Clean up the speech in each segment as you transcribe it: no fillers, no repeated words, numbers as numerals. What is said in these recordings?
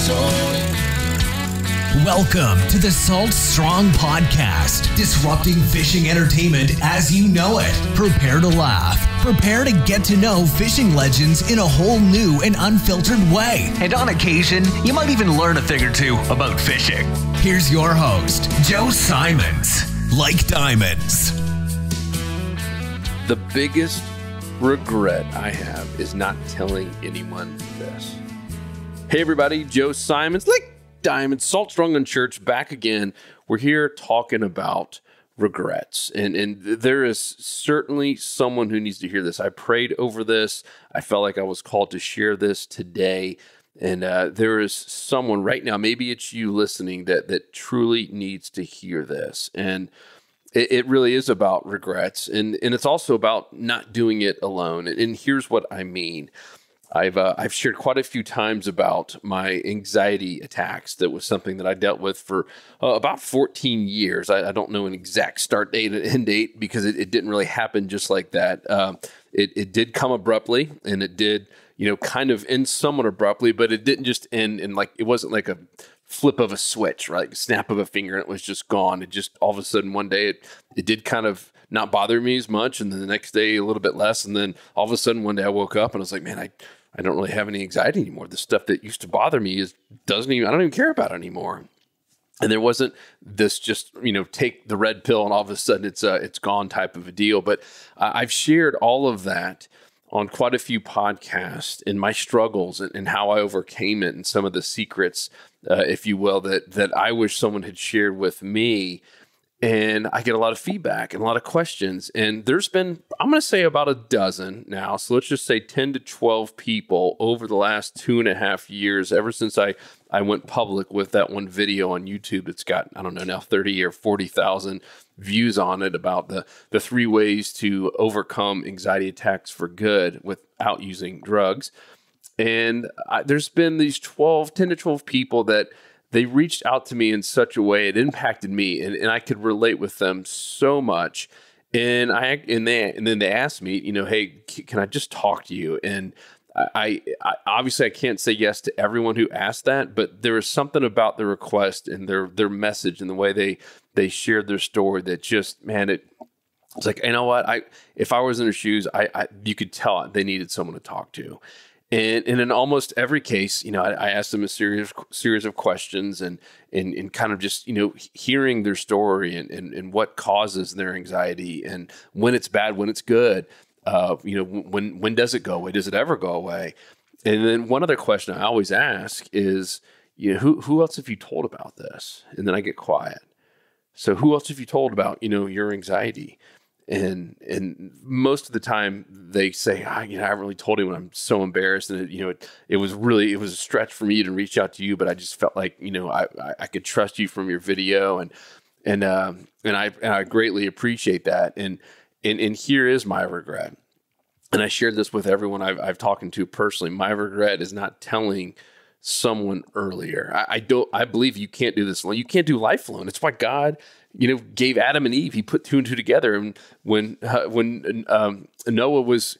soul. Welcome to the Salt Strong Podcast, disrupting fishing entertainment as you know it. Prepare to laugh. Prepare to get to know fishing legends in a whole new and unfiltered way. And on occasion, you might even learn a thing or two about fishing. Here's your host, Joe Simons. Like diamonds. The biggest regret I have is not telling anyone this. Hey everybody, Joe Simons, like diamonds, Salt Strong UNCHURCHED, back again. We're here talking about regrets. And there is certainly someone who needs to hear this. I prayed over this. I felt like I was called to share this today. And there is someone right now, maybe it's you listening, that truly needs to hear this. And it really is about regrets. And it's also about not doing it alone. And here's what I mean. I've shared quite a few times about my anxiety attacks. That was something that I dealt with for about 14 years. I don't know an exact start date and end date because it didn't really happen just like that. It did come abruptly, and it did, kind of end somewhat abruptly, but it didn't just end in it wasn't like a flip of a switch, right? Like a snap of a finger, and it was just gone. It just all of a sudden one day it did kind of not bother me as much, and then the next day a little bit less, and then all of a sudden one day I woke up and I was like, man, I don't really have any anxiety anymore. The stuff that used to bother me I don't even care about it anymore. And there wasn't this just, take the red pill and all of a sudden it's gone type of a deal. But I've shared all of that on quite a few podcasts and my struggles and how I overcame it and some of the secrets, if you will, that I wish someone had shared with me. And I get a lot of feedback and a lot of questions. And there's been, I'm going to say about a dozen now. So let's just say 10 to 12 people over the last 2.5 years, ever since I went public with that one video on YouTube that's got, I don't know, now 30 or 40,000 views on it about the 3 ways to overcome anxiety attacks for good without using drugs. And there's been these 10 to 12 people that they reached out to me in such a way, it impacted me, and I could relate with them so much. And then they asked me, hey, can I just talk to you? And I obviously I can't say yes to everyone who asked that, but there was something about the request and their message and the way they shared their story that just, man, it's like, you know what? If I was in their shoes, you could tell they needed someone to talk to. And in almost every case, I asked them a series of questions and kind of just, hearing their story and what causes their anxiety and when it's bad, when it's good, when does it go away? Does it ever go away? And then one other question I always ask is, who else have you told about this? And then I get quiet. So who else have you told about, your anxiety? And most of the time they say, I haven't really told anyone. I'm so embarrassed. And it was a stretch for me to reach out to you, but I just felt like, I could trust you from your video and I greatly appreciate that. And here is my regret. And I shared this with everyone I've talked to personally. My regret is not telling someone earlier. I believe you can't do this alone. You can't do life alone. It's why God, gave Adam and Eve. He put 2 and 2 together. And when Noah was,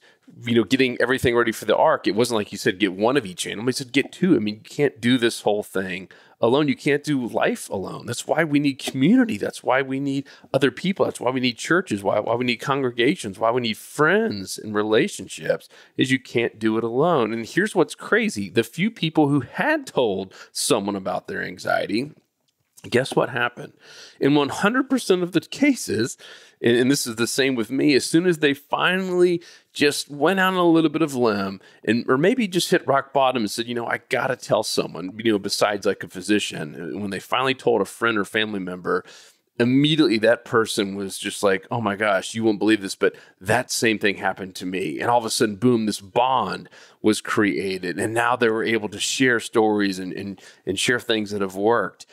getting everything ready for the ark, it wasn't like he said, get one of each animal. He said, get 2. I mean, you can't do this whole thing alone. You can't do life alone. That's why we need community. That's why we need other people. That's why we need churches, why we need congregations, why we need friends and relationships, is you can't do it alone. And here's what's crazy. The few people who had told someone about their anxiety, guess what happened? In 100% of the cases, and this is the same with me, as soon as they finally just went out on a little bit of limb or maybe just hit rock bottom and said, I got to tell someone, besides like a physician, when they finally told a friend or family member, immediately that person was just like, oh my gosh, you won't believe this, but that same thing happened to me. And all of a sudden, boom, this bond was created. And now they were able to share stories and share things that have worked.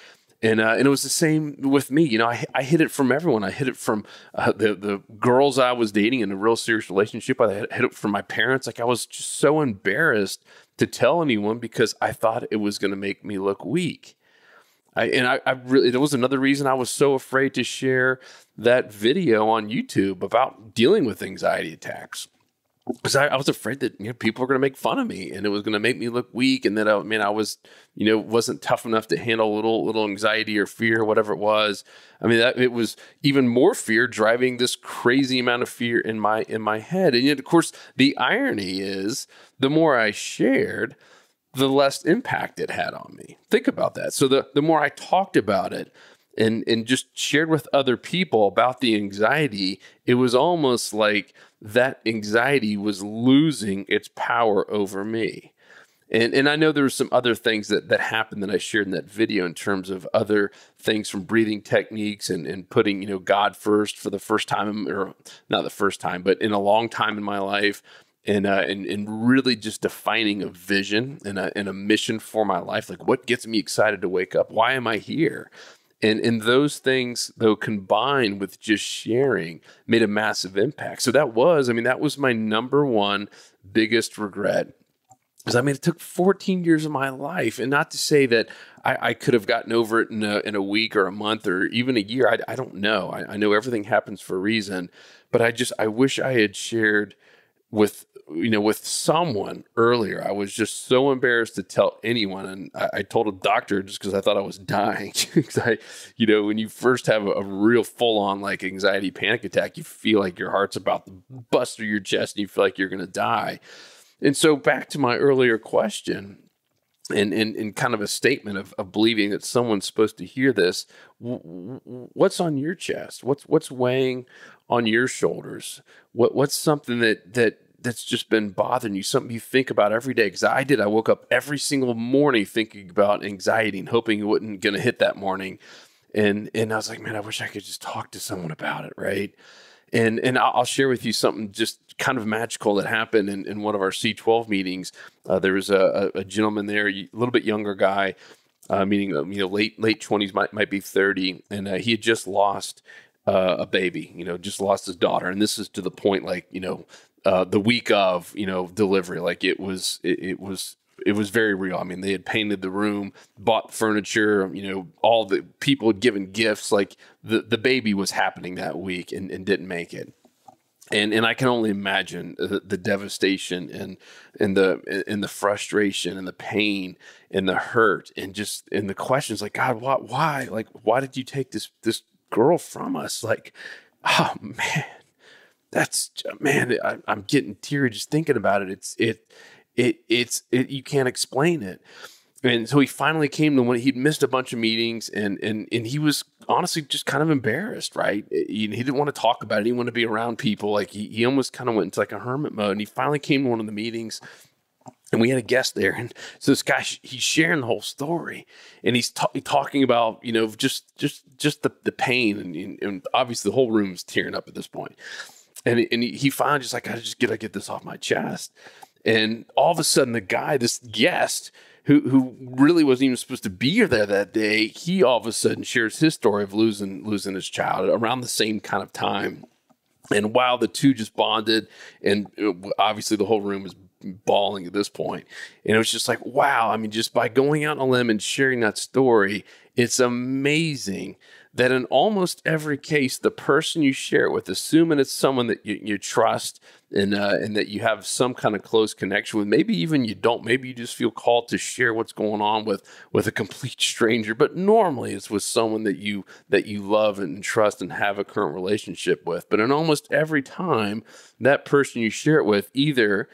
And it was the same with me. I hid it from everyone. I hid it from the girls I was dating in a real serious relationship. I hid it from my parents. Like, I was just so embarrassed to tell anyone because I thought it was going to make me look weak. That was another reason I was so afraid to share that video on YouTube about dealing with anxiety attacks. because I was afraid that people were going to make fun of me, and it was going to make me look weak, and that I was wasn't tough enough to handle a little anxiety or fear, whatever it was. I mean, that it was even more fear driving this crazy amount of fear in my head. And yet, of course, the irony is the more I shared, the less impact it had on me. Think about that. So the more I talked about it and just shared with other people about the anxiety, it was almost like that anxiety was losing its power over me. And I know there were some other things that happened that I shared in that video in terms of other things from breathing techniques and putting, God first for the first time, or not the first time, but in a long time in my life. And really just defining a vision and a mission for my life. Like, what gets me excited to wake up? Why am I here? And those things, though, combined with just sharing, made a massive impact. So that was my number one biggest regret. Because it took 14 years of my life, and not to say that I could have gotten over it in a week or a month or even a year. I don't know. I know everything happens for a reason, but I wish I had shared with someone earlier. I was just so embarrassed to tell anyone. And I told a doctor just because I thought I was dying. Because when you first have a real full on like anxiety panic attack, you feel like your heart's about to bust through your chest and you feel like you're going to die. And so back to my earlier question and kind of a statement of believing that someone's supposed to hear this. What's on your chest? What's weighing on your shoulders? What's something that's just been bothering you, something you think about every day? Because I did. I woke up every single morning thinking about anxiety and hoping it wasn't going to hit that morning. And I was like, man, I wish I could just talk to someone about it, right? And I'll share with you something just kind of magical that happened in one of our C12 meetings. There was a gentleman there, a little bit younger guy, meaning late 20s, might be 30, and he had just lost a baby, just lost his daughter, and this is to the point like the week of delivery, like it was very real. I mean, they had painted the room, bought furniture, all the people had given gifts. Like the baby was happening that week and didn't make it. And I can only imagine the devastation and the frustration and the pain and the hurt and the questions like, God, why? Like, why did you take this girl from us? Like, oh man, I'm getting teary just thinking about it. It's you can't explain it. And so he finally came to one. He'd missed a bunch of meetings, and he was honestly just kind of embarrassed, right? He didn't want to talk about it. He didn't want to be around people. Like he almost kind of went into like a hermit mode. And he finally came to one of the meetings, and we had a guest there. And so this guy, he's sharing the whole story, and he's talking about just the pain, and obviously the whole room's tearing up at this point. And he finally just like, I just gotta get this off my chest. And all of a sudden, this guest who really wasn't even supposed to be there that day, he all of a sudden shares his story of losing his child around the same kind of time. And wow, the two just bonded, and obviously the whole room was bawling at this point. And it was just like, wow. I mean, just by going out on a limb and sharing that story, it's amazing that in almost every case, the person you share it with, assuming it's someone that you trust and that you have some kind of close connection with, maybe even you don't, maybe you just feel called to share what's going on with a complete stranger, but normally it's with someone that you love and trust and have a current relationship with. But in almost every time, that person you share it with either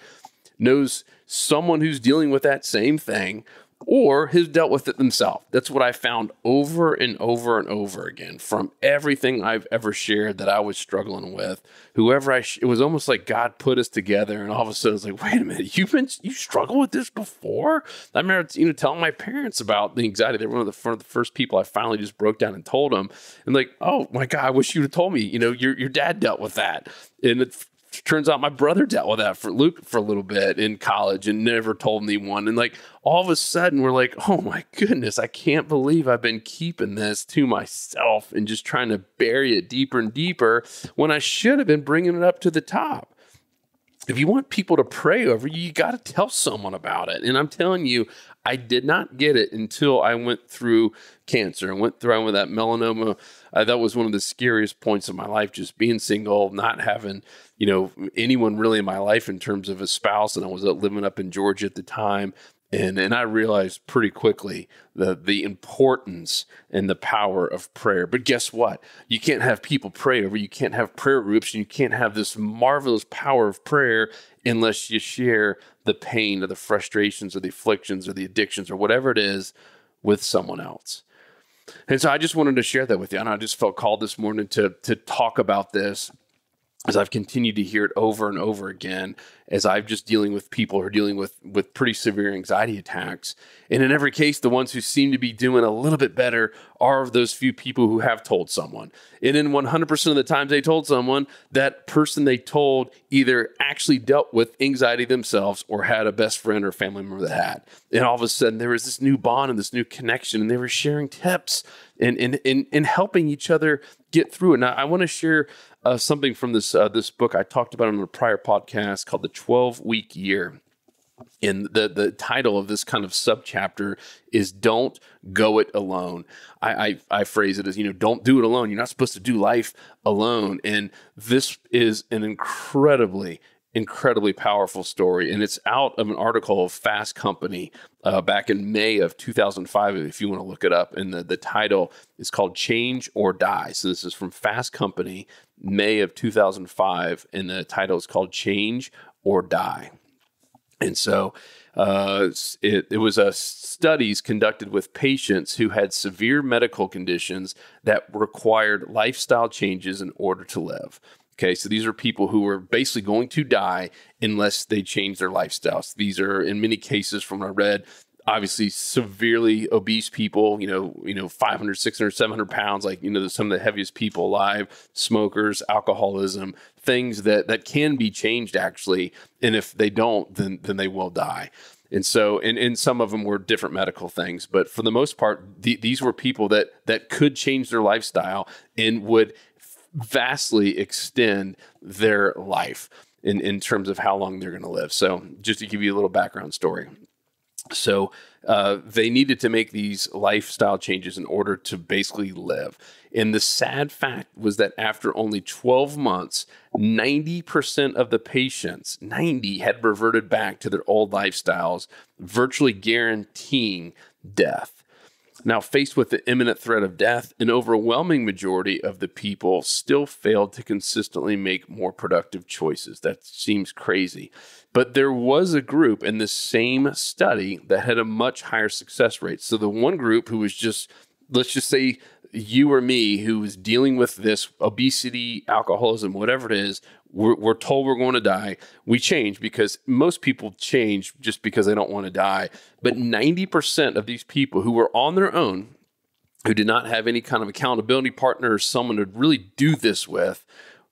knows someone who's dealing with that same thing or has dealt with it themselves. That's what I found over and over and over again from everything I've ever shared that I was struggling with. It was almost like God put us together, and all of a sudden it's like, wait a minute, you struggled with this before? I remember telling my parents about the anxiety. They were one of the first people I finally just broke down and told them. And like, oh my God, I wish you'd have told me. Your dad dealt with that, and it turns out my brother dealt with that for Luke for a little bit in college and never told anyone. And like all of a sudden we're like, oh my goodness, I can't believe I've been keeping this to myself and just trying to bury it deeper and deeper when I should have been bringing it up to the top. if you want people to pray over you, you got to tell someone about it. And I'm telling you, I did not get it until I went through cancer and went through with that melanoma. That was one of the scariest points of my life, just being single, not having, anyone really in my life in terms of a spouse. And I was living up in Georgia at the time. And I realized pretty quickly the importance and the power of prayer. But guess what? You can't have people pray over. You can't have prayer groups. And you can't have this marvelous power of prayer unless you share the pain or the frustrations or the afflictions or the addictions or whatever it is with someone else. And so I just wanted to share that with you. And I just felt called this morning to talk about this, as I've continued to hear it over and over again, as I'm just dealing with people who are dealing with pretty severe anxiety attacks. And in every case, the ones who seem to be doing a little bit better are those few people who have told someone. And in 100% of the times they told someone, that person they told either actually dealt with anxiety themselves or had a best friend or family member that had. And all of a sudden, there was this new bond and this new connection, and they were sharing tips and helping each other get through it. Now, I want to share something from this book I talked about on a prior podcast called The 12-Week Year. And the title of this kind of subchapter is Don't Go It Alone. I phrase it as, don't do it alone. You're not supposed to do life alone. And this is an incredibly powerful story. And it's out of an article of Fast Company back in May of 2005, if you want to look it up. And the title is called Change or Die. So this is from Fast Company, May of 2005. And the title is called Change or Die. And so it was studies conducted with patients who had severe medical conditions that required lifestyle changes in order to live. Okay, so these are people who were basically going to die unless they change their lifestyles. These are, in many cases, from what I read, obviously severely obese people, 500, 600, 700 pounds, like, some of the heaviest people alive, smokers, alcoholism, things that can be changed actually. And if they don't, then they will die. And so, and some of them were different medical things, but for the most part, these were people that could change their lifestyle and would vastly extend their life in terms of how long they're going to live. So just to give you a little background story. So they needed to make these lifestyle changes in order to basically live. And the sad fact was that after only 12 months, 90% of the patients, 90, had reverted back to their old lifestyles, virtually guaranteeing death. Now, faced with the imminent threat of death, an overwhelming majority of the people still failed to consistently make more productive choices. That seems crazy. But there was a group in the same study that had a much higher success rate. So the one group who was just, let's just say you or me, who was dealing with this obesity, alcoholism, whatever it is, we're told we're going to die. We change because most people change just because they don't want to die. But 90% of these people who were on their own, who did not have any kind of accountability partner or someone to really do this with,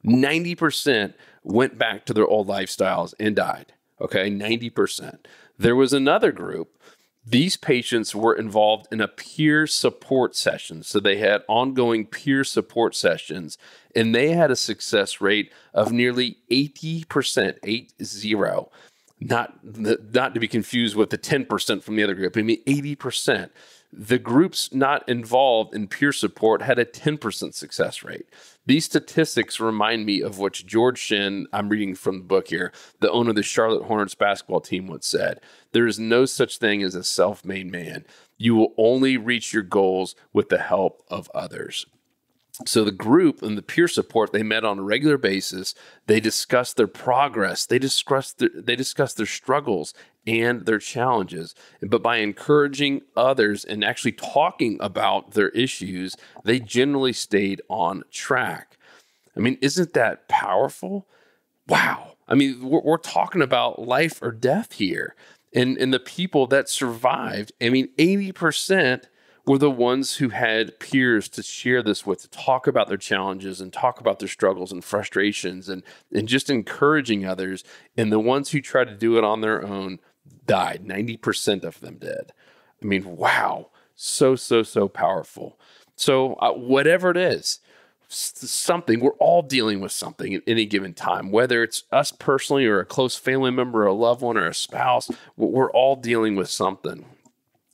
90% went back to their old lifestyles and died. Okay, 90%. There was another group. These patients were involved in a peer support session. So they had ongoing peer support sessions, and they had a success rate of nearly 80%, 80. Not to be confused with the 10% from the other group. I mean, 80%. The groups not involved in peer support had a 10% success rate. These statistics remind me of what George Shinn, I'm reading from the book here, the owner of the Charlotte Hornets basketball team, once said. There is no such thing as a self-made man. You will only reach your goals with the help of others. So the group and the peer support, they met on a regular basis. They discussed their progress. They discussed their struggles and their challenges. But by encouraging others and actually talking about their issues, they generally stayed on track. I mean, isn't that powerful? Wow. I mean, we're talking about life or death here. And the people that survived, I mean, 80% were the ones who had peers to share this with, to talk about their challenges and talk about their struggles and frustrations and just encouraging others. And the ones who tried to do it on their own died. 90% of them did. I mean, wow. So powerful. So whatever it is, something. We're all dealing with something at any given time, whether it's us personally or a close family member or a loved one or a spouse. We're all dealing with something.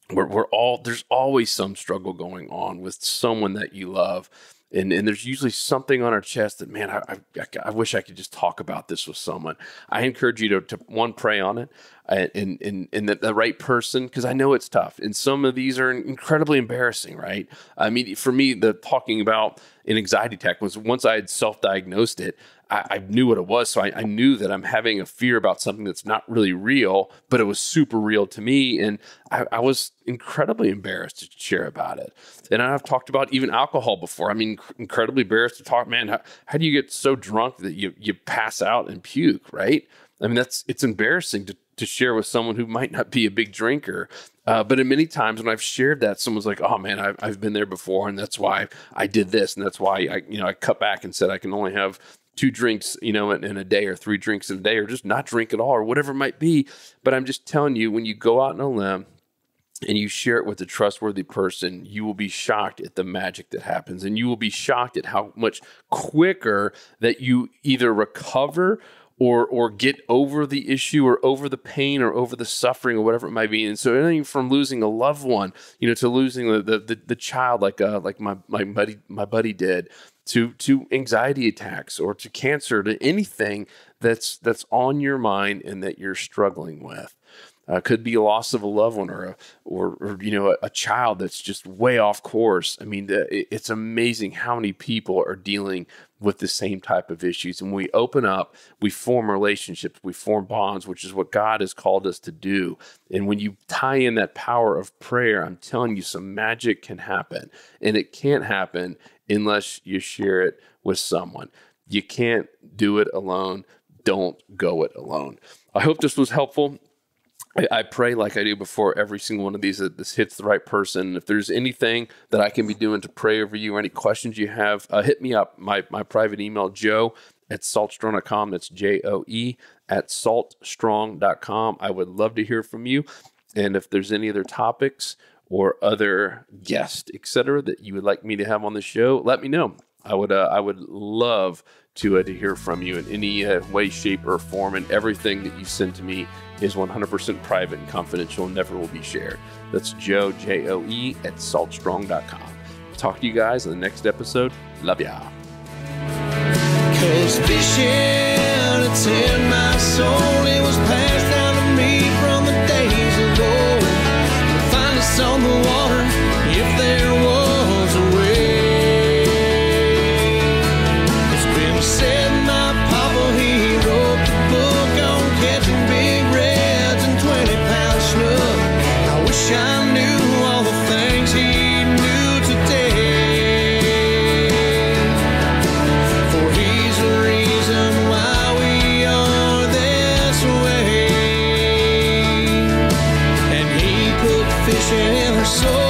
There's always some struggle going on with someone that you love. And there's usually something on our chest that, man, I wish I could just talk about this with someone. I encourage you to one, pray on it and the right person, because I know it's tough. And some of these are incredibly embarrassing, right? I mean, for me, the talking about an anxiety attack was once I had self-diagnosed it, I knew what it was. So I knew that I'm having a fear about something that's not really real, but it was super real to me. And I was incredibly embarrassed to share about it. And I've talked about even alcohol before. I mean, incredibly embarrassed to talk, man, how do you get so drunk that you pass out and puke, right? I mean, it's embarrassing to share with someone who might not be a big drinker. But in many times when I've shared that, someone's like, oh man, I've been there before. And that's why I did this. And that's why I cut back and said, I can only have 2 drinks, in a day, or 3 drinks in a day, or just not drink at all, or whatever it might be. But I'm just telling you, when you go out on a limb and you share it with a trustworthy person, you will be shocked at the magic that happens. And you will be shocked at how much quicker that you either recover or get over the issue or over the pain or over the suffering or whatever it might be. And so anything from losing a loved one, to losing the child like my buddy did, to anxiety attacks, or to cancer, to anything that's on your mind and that you're struggling with. Could be a loss of a loved one or a child that's just way off course. I mean, it's amazing how many people are dealing with the same type of issues. And when we open up, we form relationships, we form bonds, which is what God has called us to do. And when you tie in that power of prayer, I'm telling you, some magic can happen. And it can't happen unless you share it with someone. You can't do it alone. Don't go it alone. I hope this was helpful. I pray, like I do before every single one of these, that this hits the right person. If there's anything that I can be doing to pray over you, or any questions you have, hit me up. My private email, joe@saltstrong.com. That's joe@saltstrong.com. I would love to hear from you. And if there's any other topics or other guests, etc., that you would like me to have on the show, let me know. I would love to hear from you in any way, shape, or form. And everything that you send to me is 100% private and confidential and never will be shared. That's Joe, Joe, @saltstrong.com. Talk to you guys in the next episode. Love ya. 'Cause fishing, it's in my soul. It was passed down to me from the days of old. Find us on the water if there was a way. Said my papa, he wrote the book on catching big reds and 20-pound snook. I wish I knew all the things he knew today. For he's the reason why we are this way. And he put fishing in her soul.